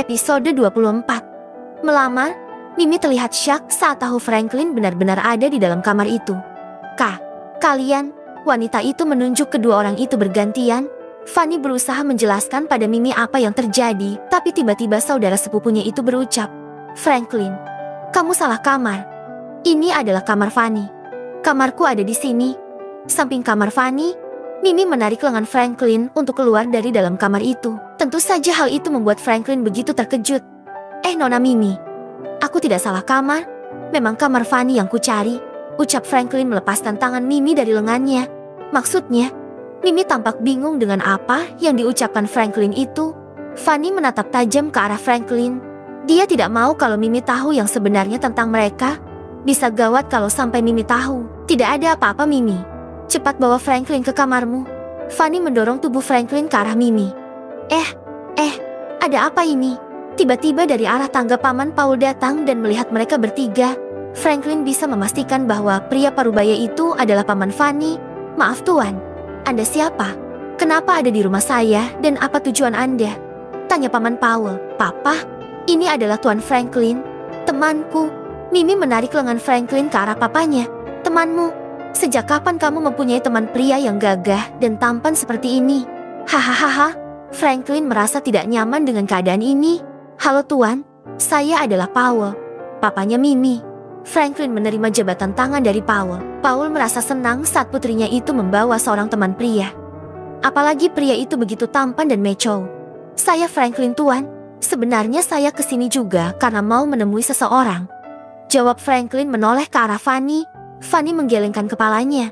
Episode 24. Melamar. Mimi terlihat syak saat tahu Franklin benar-benar ada di dalam kamar itu. Kalian, wanita itu menunjuk kedua orang itu bergantian. Fanny berusaha menjelaskan pada Mimi apa yang terjadi, tapi tiba-tiba saudara sepupunya itu berucap, "Franklin, kamu salah kamar. Ini adalah kamar Fanny. Kamarku ada di sini." Samping kamar Fanny, Mimi menarik lengan Franklin untuk keluar dari dalam kamar itu. Tentu saja hal itu membuat Franklin begitu terkejut. Nona Mimi, aku tidak salah kamar. Memang kamar Fanny yang kucari," ucap Franklin melepaskan tangan Mimi dari lengannya. Maksudnya, Mimi tampak bingung dengan apa yang diucapkan Franklin itu. Fanny menatap tajam ke arah Franklin. Dia tidak mau kalau Mimi tahu yang sebenarnya tentang mereka. Bisa gawat kalau sampai Mimi tahu. Tidak ada apa-apa Mimi. Cepat bawa Franklin ke kamarmu. Fanny mendorong tubuh Franklin ke arah Mimi. Ada apa ini? Tiba-tiba dari arah tangga Paman Paul datang dan melihat mereka bertiga. Franklin bisa memastikan bahwa pria parubaya itu adalah Paman Fanny. "Maaf Tuan, Anda siapa? Kenapa ada di rumah saya dan apa tujuan Anda?" tanya Paman Paul. "Papa, ini adalah Tuan Franklin, temanku." Mimi menarik lengan Franklin ke arah papanya. "Temanmu? Sejak kapan kamu mempunyai teman pria yang gagah dan tampan seperti ini?" Hahaha. Franklin merasa tidak nyaman dengan keadaan ini. "Halo Tuan, saya adalah Paul, papanya Mimi." Franklin menerima jabatan tangan dari Paul. Paul merasa senang saat putrinya itu membawa seorang teman pria. Apalagi pria itu begitu tampan dan macho. "Saya Franklin Tuan, sebenarnya saya kesini juga karena mau menemui seseorang," jawab Franklin menoleh ke arah Fanny. Fanny menggelengkan kepalanya.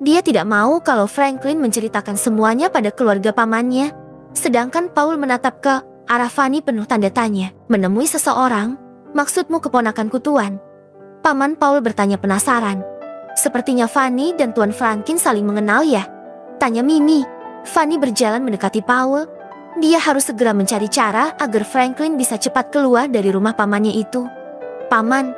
Dia tidak mau kalau Franklin menceritakan semuanya pada keluarga pamannya. Sedangkan Paul menatap ke arah Fanny penuh tanda tanya. "Menemui seseorang? Maksudmu keponakanku Tuan?" Paman Paul bertanya penasaran. "Sepertinya Fanny dan Tuan Franklin saling mengenal ya?" tanya Mimi. Fanny berjalan mendekati Paul. Dia harus segera mencari cara agar Franklin bisa cepat keluar dari rumah pamannya itu. "Paman,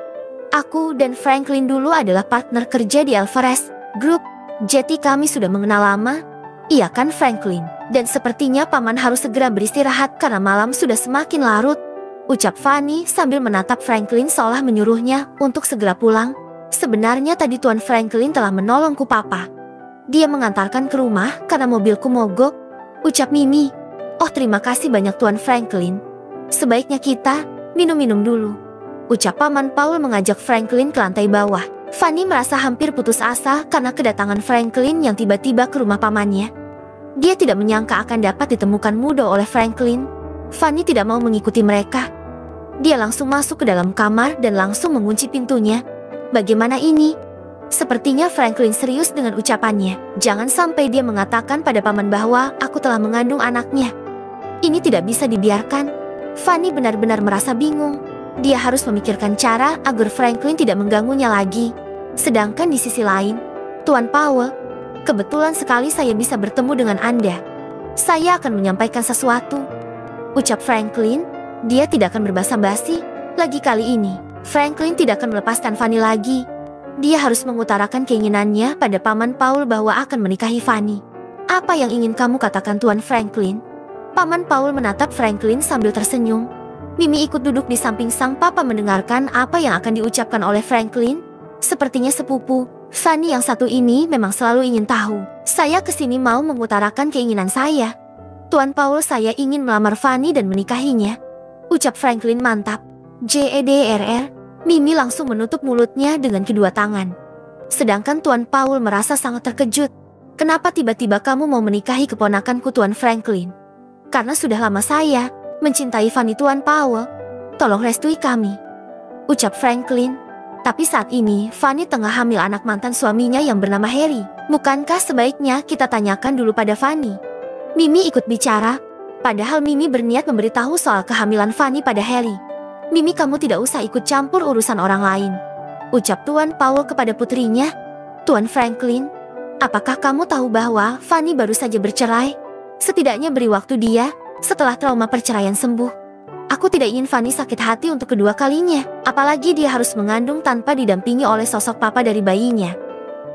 aku dan Franklin dulu adalah partner kerja di Alvarez Group. Jadi kami sudah mengenal lama. Iya kan Franklin? Dan sepertinya paman harus segera beristirahat karena malam sudah semakin larut," ucap Fanny sambil menatap Franklin seolah menyuruhnya untuk segera pulang. "Sebenarnya tadi Tuan Franklin telah menolongku Papa. Dia mengantarkan ke rumah karena mobilku mogok," ucap Mimi. "Oh terima kasih banyak Tuan Franklin. Sebaiknya kita minum-minum dulu," ucap Paman Paul mengajak Franklin ke lantai bawah. Fanny merasa hampir putus asa karena kedatangan Franklin yang tiba-tiba ke rumah pamannya. Dia tidak menyangka akan dapat ditemukan mudah oleh Franklin. Fanny tidak mau mengikuti mereka. Dia langsung masuk ke dalam kamar dan langsung mengunci pintunya. Bagaimana ini? Sepertinya Franklin serius dengan ucapannya. Jangan sampai dia mengatakan pada paman bahwa aku telah mengandung anaknya. Ini tidak bisa dibiarkan. Fanny benar-benar merasa bingung. Dia harus memikirkan cara agar Franklin tidak mengganggunya lagi. Sedangkan di sisi lain, Tuan Paul, kebetulan sekali saya bisa bertemu dengan Anda. Saya akan menyampaikan sesuatu, ucap Franklin. Dia tidak akan berbasa-basi lagi kali ini. Franklin tidak akan melepaskan Fanny lagi. Dia harus mengutarakan keinginannya pada Paman Paul bahwa akan menikahi Fanny. "Apa yang ingin kamu katakan Tuan Franklin?" Paman Paul menatap Franklin sambil tersenyum. Mimi ikut duduk di samping sang papa mendengarkan apa yang akan diucapkan oleh Franklin. Sepertinya sepupu Fanny yang satu ini memang selalu ingin tahu. "Saya kesini mau mengutarakan keinginan saya. Tuan Paul, saya ingin melamar Fanny dan menikahinya," ucap Franklin mantap. "JEDRR." Mimi langsung menutup mulutnya dengan kedua tangan. Sedangkan Tuan Paul merasa sangat terkejut. "Kenapa tiba-tiba kamu mau menikahi keponakanku Tuan Franklin?" "Karena sudah lama saya mencintai Fanny Tuan Paul. Tolong restui kami," ucap Franklin. "Tapi saat ini Fanny tengah hamil anak mantan suaminya yang bernama Harry. Bukankah sebaiknya kita tanyakan dulu pada Fanny?" Mimi ikut bicara. Padahal Mimi berniat memberitahu soal kehamilan Fanny pada Harry. "Mimi, kamu tidak usah ikut campur urusan orang lain," ucap Tuan Paul kepada putrinya. "Tuan Franklin, apakah kamu tahu bahwa Fanny baru saja bercerai? Setidaknya beri waktu dia setelah trauma perceraian sembuh. Aku tidak ingin Fanny sakit hati untuk kedua kalinya, apalagi dia harus mengandung tanpa didampingi oleh sosok papa dari bayinya."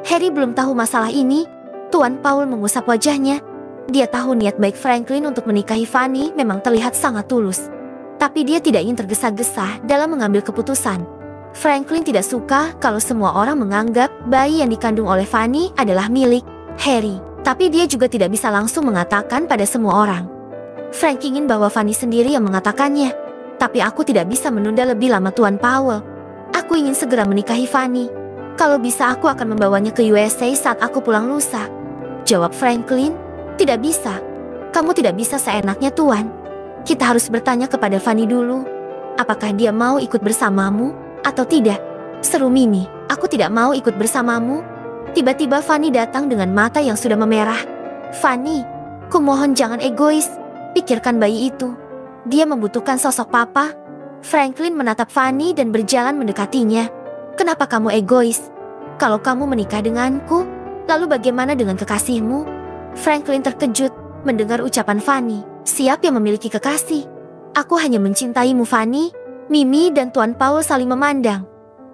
Harry belum tahu masalah ini. Tuan Paul mengusap wajahnya. Dia tahu niat baik Franklin untuk menikahi Fanny memang terlihat sangat tulus. Tapi dia tidak ingin tergesa-gesa dalam mengambil keputusan. Franklin tidak suka kalau semua orang menganggap bayi yang dikandung oleh Fanny adalah milik Harry. Tapi dia juga tidak bisa langsung mengatakan pada semua orang. Frank ingin bahwa Fanny sendiri yang mengatakannya. Tapi aku tidak bisa menunda lebih lama, Tuan Powell. Aku ingin segera menikahi Fanny. Kalau bisa aku akan membawanya ke USA saat aku pulang lusa. Jawab Franklin. Tidak bisa. Kamu tidak bisa seenaknya, Tuan. Kita harus bertanya kepada Fanny dulu. Apakah dia mau ikut bersamamu atau tidak? Seru Mimi. Aku tidak mau ikut bersamamu. Tiba-tiba Fanny datang dengan mata yang sudah memerah. Fanny, kumohon jangan egois. Pikirkan bayi itu. Dia membutuhkan sosok papa. Franklin menatap Fanny dan berjalan mendekatinya. Kenapa kamu egois? Kalau kamu menikah denganku, lalu bagaimana dengan kekasihmu? Franklin terkejut mendengar ucapan Fanny. Siapa yang memiliki kekasih? Aku hanya mencintaimu, Fanny. Mimi dan Tuan Powell saling memandang.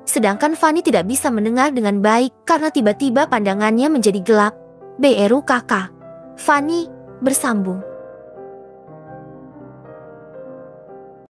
Sedangkan Fanny tidak bisa mendengar dengan baik karena tiba-tiba pandangannya menjadi gelap. BRUKK. Fanny bersambung.